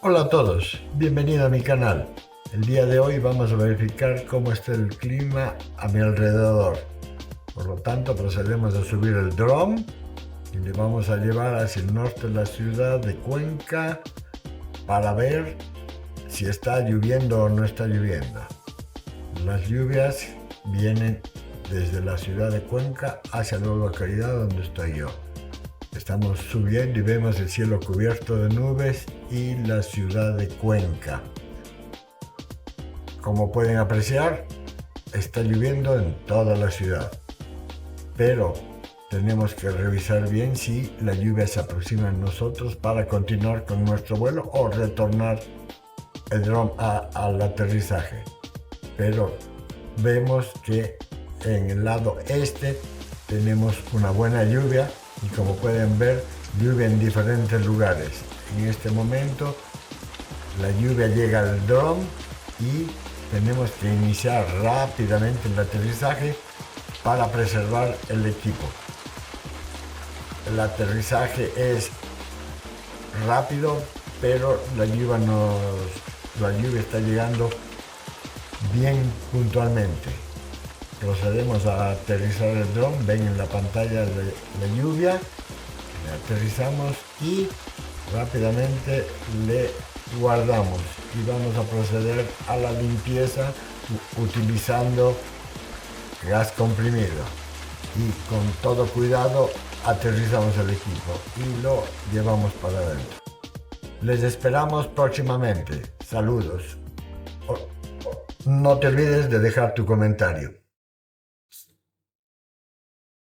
Hola a todos, bienvenido a mi canal. El día de hoy vamos a verificar cómo está el clima a mi alrededor. Por lo tanto, procedemos a subir el dron y le vamos a llevar hacia el norte de la ciudad de Cuenca para ver si está lloviendo o no está lloviendo. Las lluvias vienen desde la ciudad de Cuenca hacia la localidad donde estoy yo. Estamos subiendo y vemos el cielo cubierto de nubes y la ciudad de Cuenca. Como pueden apreciar, está lloviendo en toda la ciudad, pero tenemos que revisar bien si la lluvia se aproxima a nosotros para continuar con nuestro vuelo o retornar el dron al aterrizaje. Pero vemos que en el lado este tenemos una buena lluvia y, como pueden ver, lluvia en diferentes lugares. En este momento la lluvia llega al dron y tenemos que iniciar rápidamente el aterrizaje para preservar el equipo. El aterrizaje es rápido, pero la lluvia está llegando bien puntualmente. Procedemos a aterrizar el dron. Ven en la pantalla la lluvia. Le aterrizamos y rápidamente le guardamos y vamos a proceder a la limpieza utilizando gas comprimido, y con todo cuidado aterrizamos el equipo y lo llevamos para adentro. Les esperamos próximamente. Saludos. No te olvides de dejar tu comentario.